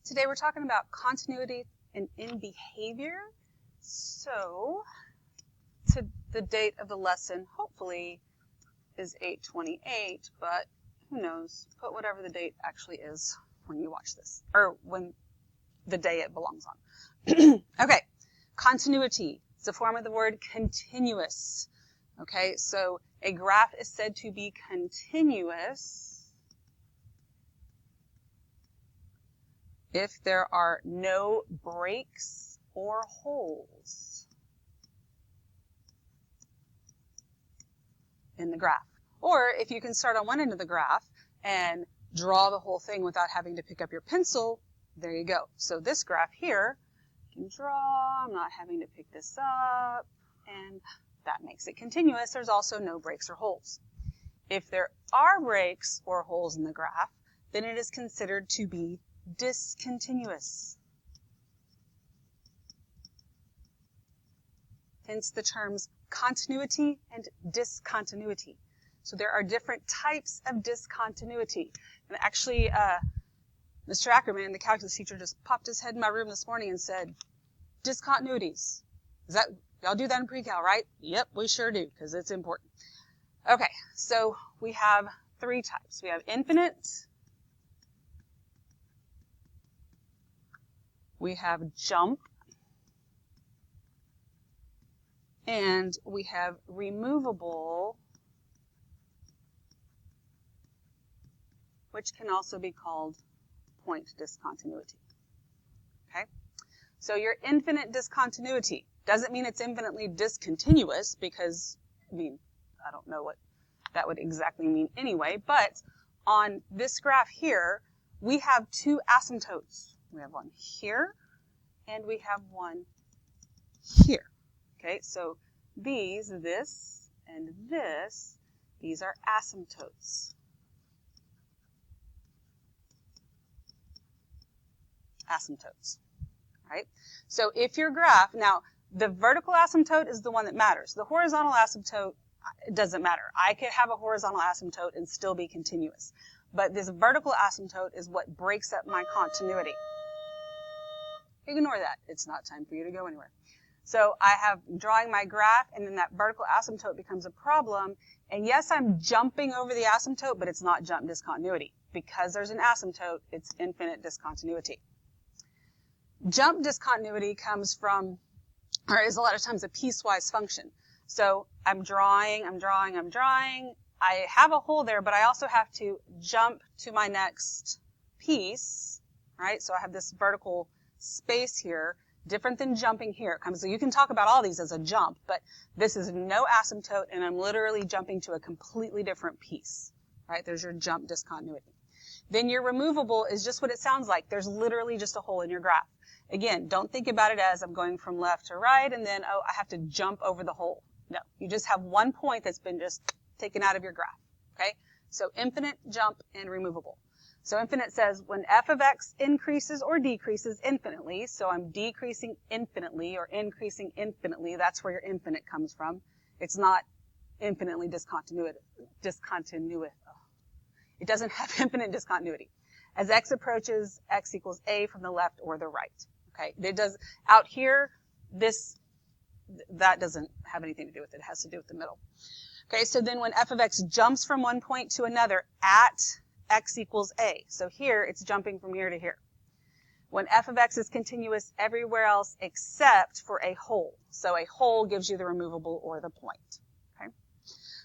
Today we're talking about continuity in behavior. So the date of the lesson hopefully is 8/28, but who knows? Put whatever the date actually is when you watch this, or when the day it belongs on. Okay, continuity. It's a form of the word continuous. Okay, so a graph is said to be continuous if there are no breaks or holes in the graph. Or if you can start on one end of the graph and draw the whole thing without having to pick up your pencil, there you go. So this graph here, you can draw, I'm not having to pick this up, and that makes it continuous. There's also no breaks or holes. If there are breaks or holes in the graph, then it is considered to be discontinuous. Hence the terms continuity and discontinuity. So there are different types of discontinuity. And actually, Mr. Ackerman, the calculus teacher, just popped his head in my room this morning and said, discontinuities. Y'all do that in pre-cal, right? Yep, we sure do, because it's important. Okay, so we have three types. We have infinite, we have jump, and we have removable, which can also be called point discontinuity. Okay? So your infinite discontinuity doesn't mean it's infinitely discontinuous because, I don't know what that would exactly mean anyway, but on this graph here, we have two asymptotes. We have one here, and we have one here. Okay, so this and this, these are asymptotes. Asymptotes, right? So if your graph, now the vertical asymptote is the one that matters. The horizontal asymptote, it doesn't matter. I could have a horizontal asymptote and still be continuous. But this vertical asymptote is what breaks up my continuity. Ignore that. It's not time for you to go anywhere. So I have drawing my graph, and then that vertical asymptote becomes a problem. And yes, I'm jumping over the asymptote, but it's not jump discontinuity. Because there's an asymptote, it's infinite discontinuity. Jump discontinuity comes from, or is a lot of times a piecewise function. So I'm drawing. I have a hole there, but I also have to jump to my next piece, right? So I have this vertical space here, different than jumping here. So you can talk about all these as a jump, but this is no asymptote, and I'm literally jumping to a completely different piece, right? There's your jump discontinuity. Then your removable is just what it sounds like. There's literally just a hole in your graph. Again, don't think about it as I'm going from left to right, and then, I have to jump over the hole. No, you just have one point that's been just taken out of your graph, okay? So infinite, jump, and removable. So infinite says when f of x increases or decreases infinitely, so I'm decreasing infinitely or increasing infinitely, that's where your infinite comes from. It's not infinitely discontinuous. It doesn't have infinite discontinuity. As x approaches, x equals a from the left or the right, okay? It does, out here, that doesn't have anything to do with it. It has to do with the middle. Okay, so then when f of x jumps from one point to another at x equals a. So here, it's jumping from here to here. When f of x is continuous everywhere else except for a hole. So a hole gives you the removable or the point. Okay?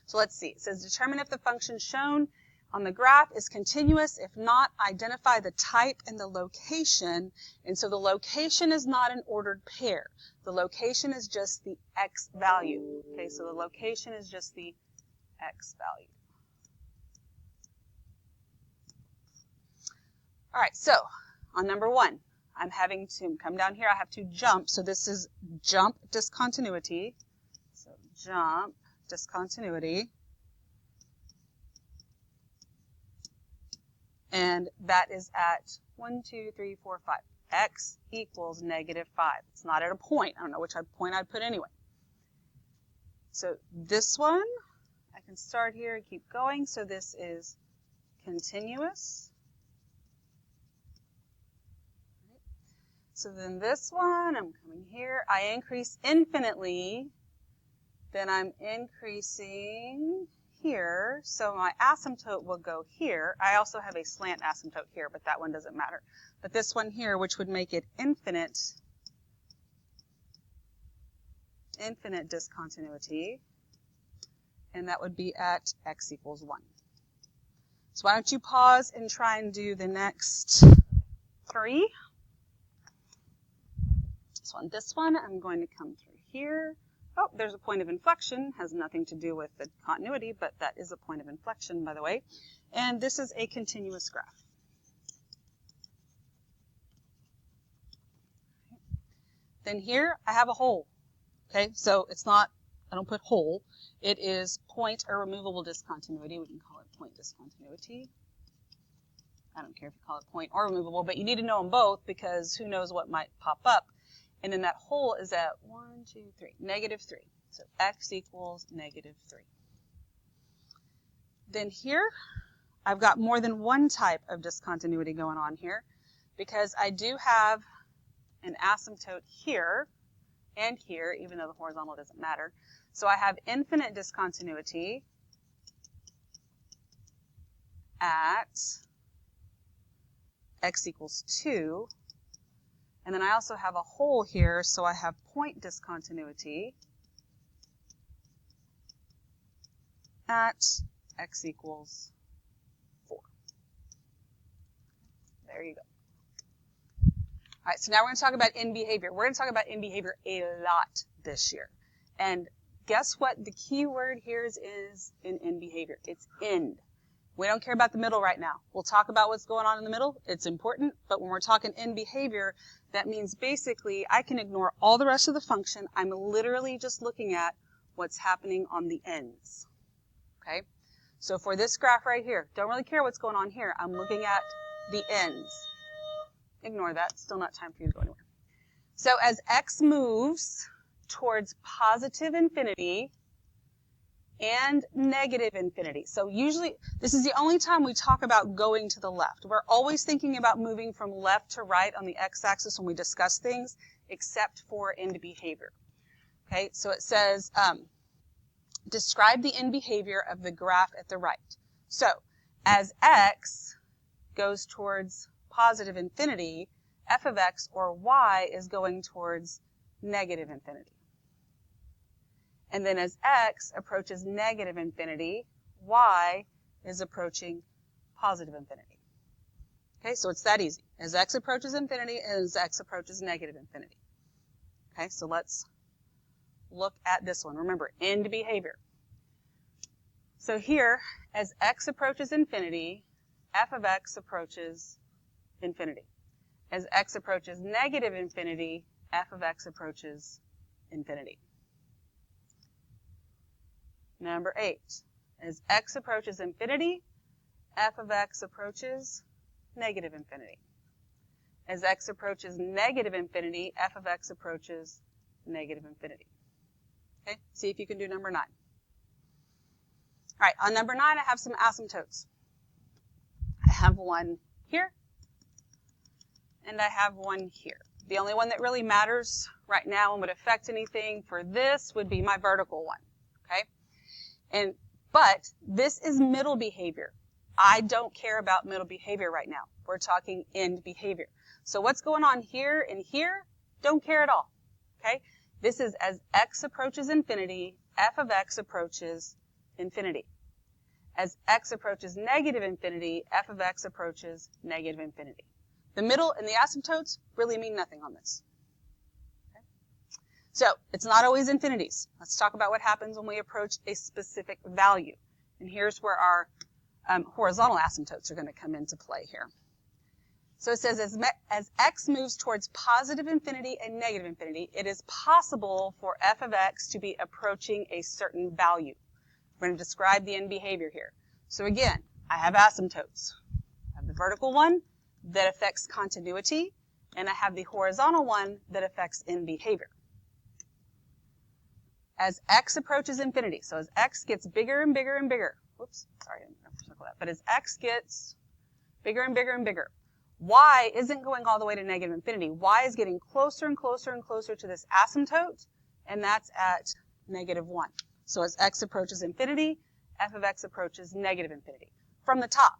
So let's see. It says determine if the function shown on the graph is continuous. If not, identify the type and the location. And so the location is not an ordered pair. The location is just the x value. Okay, so the location is just the x value. All right, so on number one, I'm having to come down here. I have to jump. So this is jump discontinuity. So jump discontinuity. And that is at 1, 2, 3, 4, 5. X equals -5. It's not at a point. I don't know which point I'd put anyway. So this one, I can start here and keep going. So this is continuous. So then this one, I'm coming here. I increase infinitely. Then I'm increasing here. So my asymptote will go here. I also have a slant asymptote here, but that one doesn't matter. But this one here, which would make it infinite discontinuity, and that would be at x equals 1. So why don't you pause and try and do the next 3. This one, I'm going to come through here. Oh, there's a point of inflection. Has nothing to do with the continuity, but that is a point of inflection, by the way. And this is a continuous graph. Then here, I have a hole. Okay, so it's not, I don't put hole. It is point or removable discontinuity. We can call it point discontinuity. I don't care if you call it point or removable, but you need to know them both because who knows what might pop up. And then that hole is at -3. So x equals -3. Then here, I've got more than one type of discontinuity going on here because I do have an asymptote here and here, even though the horizontal doesn't matter. So I have infinite discontinuity at x equals 2. And then I also have a hole here, so I have point discontinuity at x equals 4. There you go. All right, so now we're going to talk about end behavior. We're going to talk about end behavior a lot this year. And guess what the key word here is in end behavior? It's end. We don't care about the middle right now. We'll talk about what's going on in the middle. It's important, but when we're talking end behavior, that means basically I can ignore all the rest of the function. I'm literally just looking at what's happening on the ends. Okay? So for this graph right here, don't really care what's going on here. I'm looking at the ends. Ignore that. Still not time for you to go anywhere. So as x moves towards positive infinity and negative infinity. So usually, this is the only time we talk about going to the left. We're always thinking about moving from left to right on the x-axis when we discuss things, except for end behavior. Okay, so it says, describe the end behavior of the graph at the right. So, as x goes towards positive infinity, f of x, or y, is going towards negative infinity. And then as x approaches negative infinity, y is approaching positive infinity. Okay, so it's that easy. As x approaches infinity, as x approaches negative infinity. Okay, so let's look at this one. Remember, end behavior. So here, as x approaches infinity, f of x approaches infinity. As x approaches negative infinity, f of x approaches infinity. Number 8, as x approaches infinity, f of x approaches negative infinity. As x approaches negative infinity, f of x approaches negative infinity. Okay, see if you can do number 9. All right, on number 9, I have some asymptotes. I have one here, and I have one here. The only one that really matters right now and would affect anything for this would be my vertical one, okay? But this is middle behavior. I don't care about middle behavior right now. We're talking end behavior. So what's going on here and here, don't care at all, okay? This is as x approaches infinity, f of x approaches infinity. As x approaches negative infinity, f of x approaches negative infinity. The middle and the asymptotes really mean nothing on this. Okay? So it's not always infinities. Let's talk about what happens when we approach a specific value. And here's where our horizontal asymptotes are going to come into play here. So it says as x moves towards positive infinity and negative infinity, it is possible for f of x to be approaching a certain value. We're going to describe the end behavior here. So again, I have asymptotes. I have the vertical one that affects continuity, and I have the horizontal one that affects end behavior. As x approaches infinity, so as x gets bigger and bigger and bigger, whoops, sorry, I didn't circle that, but as x gets bigger and bigger and bigger, y isn't going all the way to negative infinity. Y is getting closer and closer and closer to this asymptote, and that's at negative 1. So as x approaches infinity, f of x approaches negative infinity. From the top,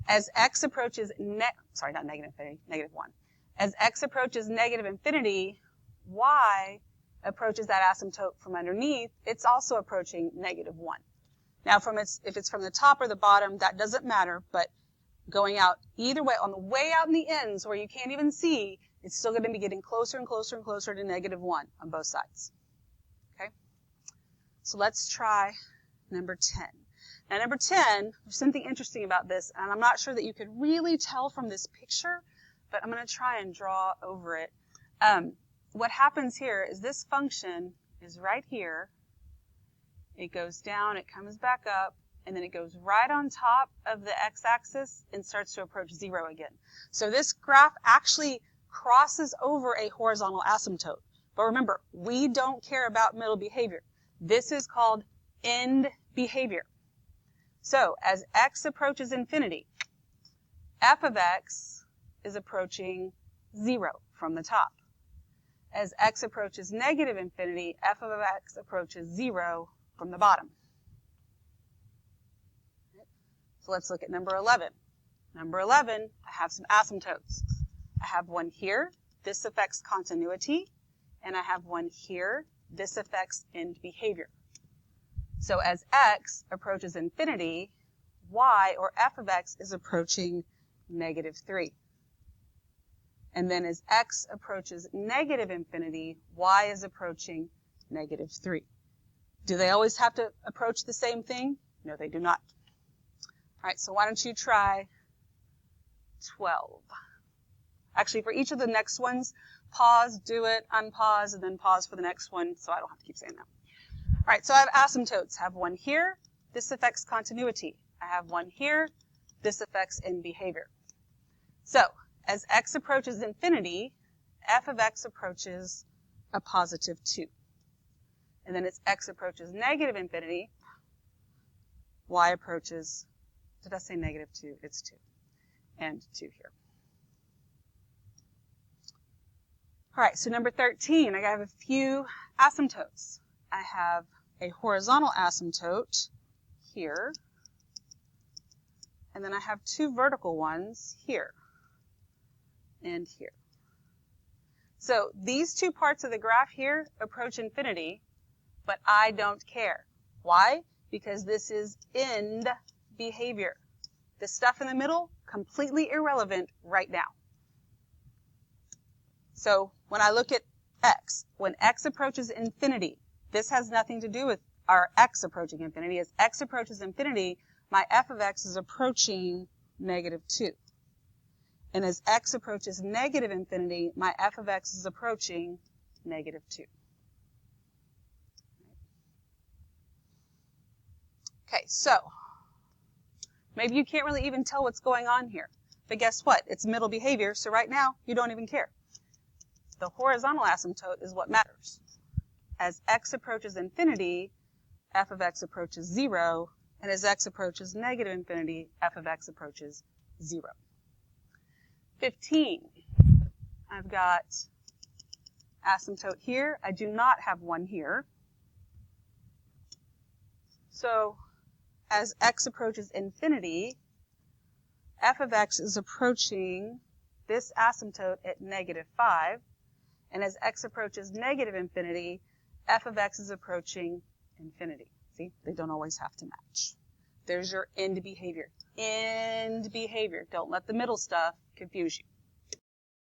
as x approaches negative 1. As x approaches negative infinity, y approaches that asymptote from underneath. It's also approaching negative 1. Now, if it's from the top or the bottom, that doesn't matter, but going out either way, on the way out in the ends where you can't even see, it's still going to be getting closer and closer and closer to negative 1 on both sides. Okay? So let's try number 10. Now, number 10, there's something interesting about this, and I'm not sure that you could really tell from this picture, but I'm going to try and draw over it. What happens here is this function is right here. It goes down, it comes back up, and then it goes right on top of the x-axis and starts to approach 0 again. So this graph actually crosses over a horizontal asymptote. But remember, we don't care about middle behavior. This is called end behavior. So as x approaches infinity, f of x is approaching 0 from the top. As x approaches negative infinity, f of x approaches 0 from the bottom. So let's look at number 11. Number 11, I have some asymptotes. I have one here. This affects continuity. And I have one here. This affects end behavior. So as x approaches infinity, y, or f of x, is approaching negative 3. And then as x approaches negative infinity, y is approaching negative 3. Do they always have to approach the same thing? No, they do not. All right, so why don't you try 12? Actually, for each of the next ones, pause, do it, unpause, and then pause for the next one, so I don't have to keep saying that. All right, so I have asymptotes. I have one here. This affects continuity. I have one here. This affects end behavior. So as x approaches infinity, f of x approaches a positive 2. And then as x approaches negative infinity, y approaches, did I say negative 2? It's 2. And 2 here. All right, so number 13, I have a few asymptotes. I have a horizontal asymptote here, and then I have two vertical ones here and here. So these two parts of the graph here approach infinity, but I don't care. Why? Because this is end behavior. The stuff in the middle, completely irrelevant right now. So when I look at x, when x approaches infinity, this has nothing to do with our x approaching infinity. As x approaches infinity, my f of x is approaching negative 2. And as x approaches negative infinity, my f of x is approaching negative 2. Okay, so maybe you can't really even tell what's going on here. But guess what? It's middle behavior, so right now you don't even care. The horizontal asymptote is what matters. As x approaches infinity, f of x approaches 0, and as x approaches negative infinity, f of x approaches 0. 15, I've got asymptote here. I do not have one here. So as x approaches infinity, f of x is approaching this asymptote at negative 5. And as x approaches negative infinity, f of x is approaching infinity. See, they don't always have to match. There's your end behavior. End behavior. Don't let the middle stuff confuse you.